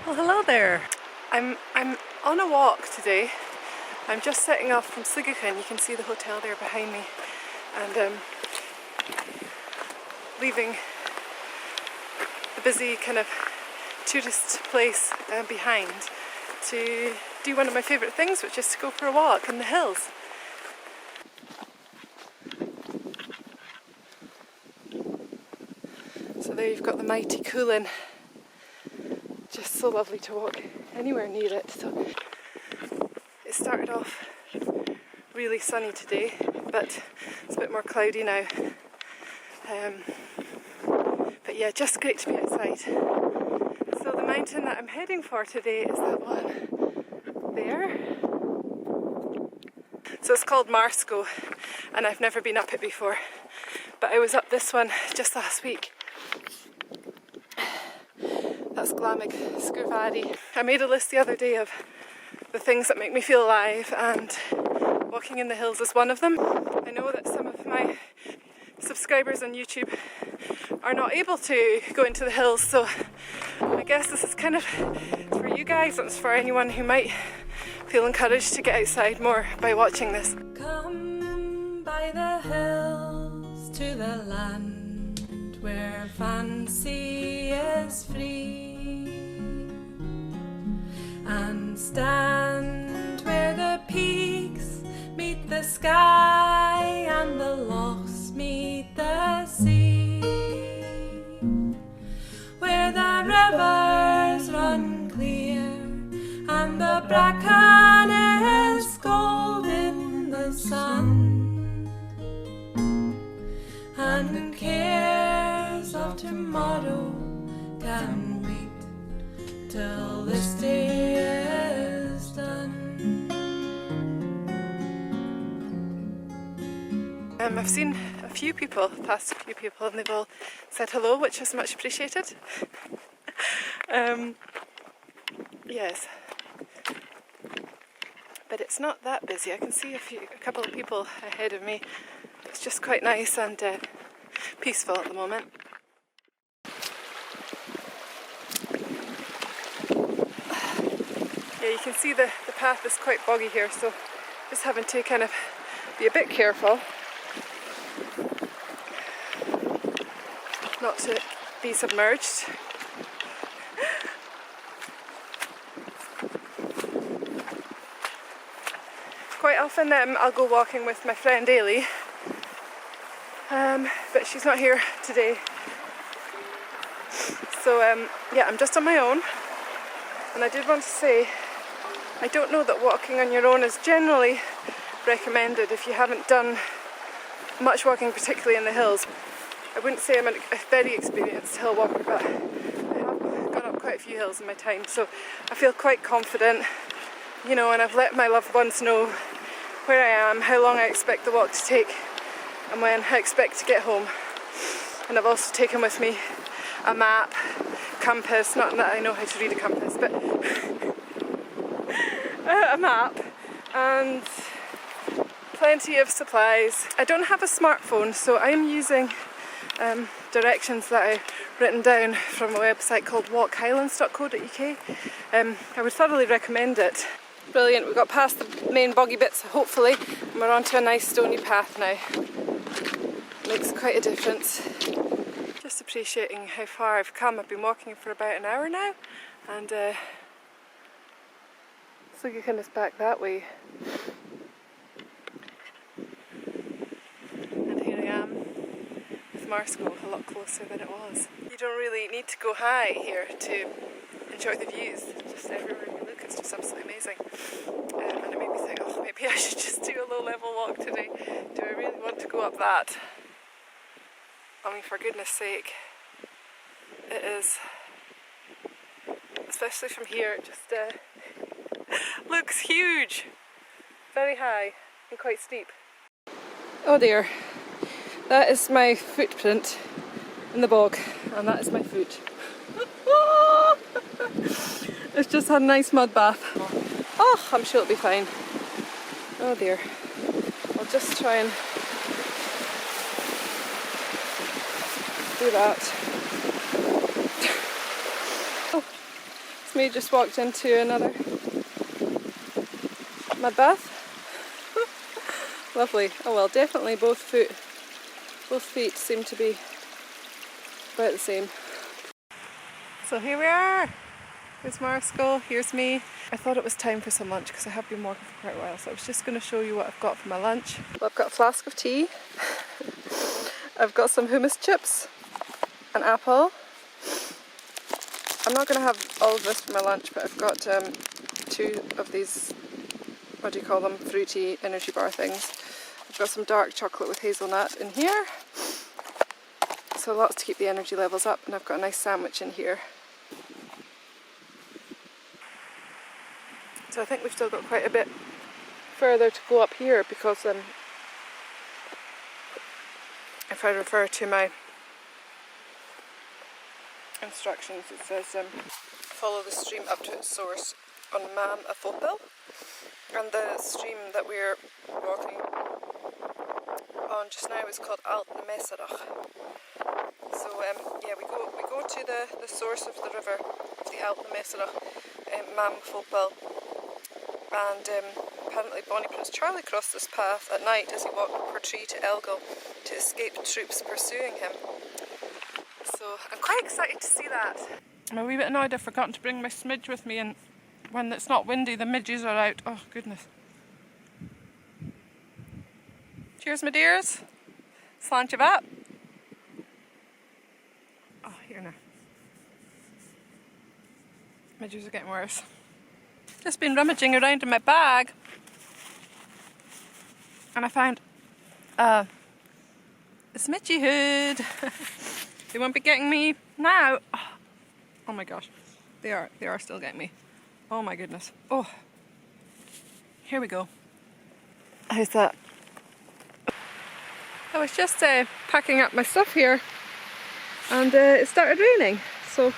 Well, hello there. I'm on a walk today. I'm just setting off from Strachan. You can see the hotel there behind me, and leaving the busy kind of tourist place behind to do one of my favourite things, which is to go for a walk in the hills. So there you've got the mighty Coolin. Just so lovely to walk anywhere near it. So it started off really sunny today, but it's a bit more cloudy now. But yeah, just great to be outside. So the mountain that I'm heading for today is that one there. So it's called Marsco, and I've never been up it before, but I was up this one just last week. That's Glamig Skurvari. I made a list the other day of the things that make me feel alive, and walking in the hills is one of them. I know that some of my subscribers on YouTube are not able to go into the hills, so I guess this is kind of for you guys, and it's for anyone who might feel encouraged to get outside more by watching this. Come by the hills to the land where fancy is free, and stand where the peaks meet the sky and the lochs meet the sea, where the rivers run clear and the bracken is gold in the sun, and cares of tomorrow can wait till this day is done. I've seen a few people, past a few people, and they've all said hello, which is much appreciated. Yes, but it's not that busy. I can see a couple of people ahead of me. It's just quite nice and peaceful at the moment. Yeah, you can see the path is quite boggy here, so just having to kind of be a bit careful not to be submerged. Quite often I'll go walking with my friend Ailey, but she's not here today. So yeah, I'm just on my own, and I did want to say I don't know that walking on your own is generally recommended if you haven't done much walking, particularly in the hills. I wouldn't say I'm a very experienced hill walker, but I have gone up quite a few hills in my time, so I feel quite confident, you know, and I've let my loved ones know where I am, how long I expect the walk to take, and when I expect to get home. And I've also taken with me a map, compass, not that I know how to read a compass, but a map, and plenty of supplies. I don't have a smartphone, so I'm using directions that I've written down from a website called Highlands.co.uk. I would thoroughly recommend it. Brilliant, we've got past the main boggy bits, hopefully, and we're onto a nice stony path now. Makes quite a difference. Just appreciating how far I've come. I've been walking for about an hour now, and Strachan is back that way. And here I am with Marsco, a lot closer than it was. You don't really need to go high here to enjoy the views. Just everywhere you look, it's just absolutely amazing. And it made me think, oh, maybe I should just do a low-level walk today. Do I really want to go up that? I mean, for goodness sake, it is, especially from here, it just looks huge, very high and quite steep. Oh dear, that is my footprint in the bog, and that is my foot. It's just had a nice mud bath. Oh, I'm sure it'll be fine. Oh dear, I'll just try and do that. Oh, Me just walked into another mud bath. Lovely. Oh well, definitely both feet seem to be about the same. So here we are. Here's Marsco, here's me. I thought it was time for some lunch because I have been walking for quite a while, so I was just going to show you what I've got for my lunch. Well, I've got a flask of tea. I've got some hummus chips, an apple. I'm not going to have all of this for my lunch, but I've got 2 of these, what do you call them, fruity energy bar things. I've got some dark chocolate with hazelnut in here. So lots to keep the energy levels up, and I've got a nice sandwich in here. So I think we've still got quite a bit further to go up here because if I refer to my instructions, it says follow the stream up to its source on Iseabail, and the stream that we're walking on just now is called Lumix. So yeah, we go to the source of the river, the Lumix, Iseabail, and apparently Bonnie Prince Charlie crossed this path at night as he walked from Portree to Elgo to escape troops pursuing him. So I'm quite excited to see that. I'm a wee bit annoyed I've forgotten to bring my smidge with me, and when it's not windy the midges are out. Oh goodness. Cheers my dears. Slant you up. Oh, here now. Midges are getting worse. Just been rummaging around in my bag and I found a smidgy hood. They won't be getting me now. Oh my gosh, they are still getting me. Oh my goodness. Oh, here we go. How's that? I was just packing up my stuff here and it started raining, so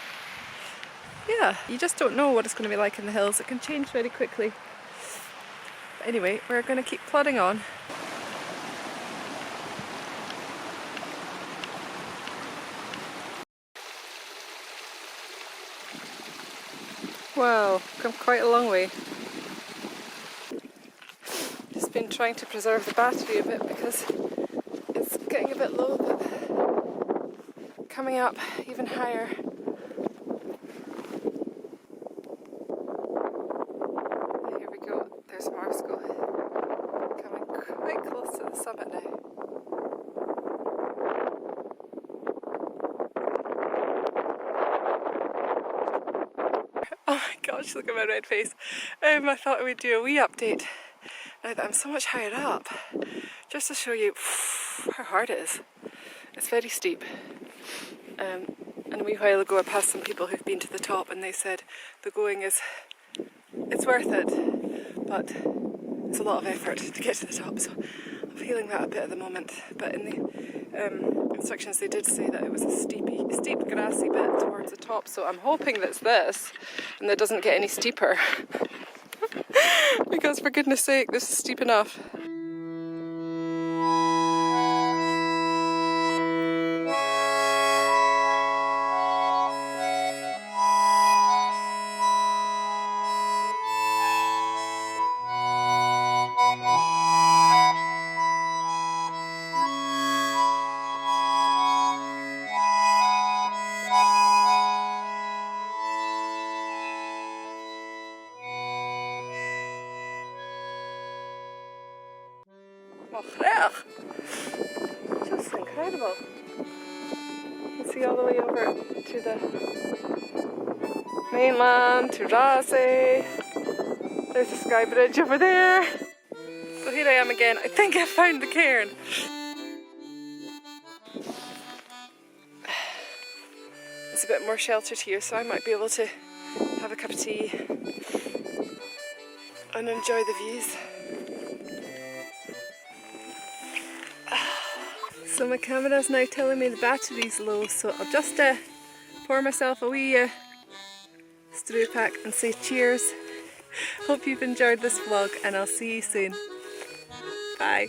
yeah, you just don't know what it's going to be like in the hills. It can change very quickly. But anyway, we're going to keep plodding on. Wow, come quite a long way. Just been trying to preserve the battery a bit because it's getting a bit low, but coming up even higher. Here we go, there's Marsco. Coming quite close to the summit now. Oh my gosh, look at my red face. I thought I would do a wee update now that I'm so much higher up, just to show you how hard it is. It's very steep. And a wee while ago I passed some people who've been to the top and they said the going it's worth it, but it's a lot of effort to get to the top, so I'm feeling that a bit at the moment. But in the instructions they did say that it was a steep grassy bit towards the top, so I'm hoping that's this and that doesn't get any steeper. Because for goodness sake, this is steep enough. Just incredible. You can see all the way over to the mainland, to Rasi. There's the sky bridge over there. So here I am again. I think I found the cairn. It's a bit more sheltered here, so I might be able to have a cup of tea and enjoy the views. So my camera's now telling me the battery's low, so I'll just pour myself a wee stew pack and say cheers. Hope you've enjoyed this vlog and I'll see you soon. Bye.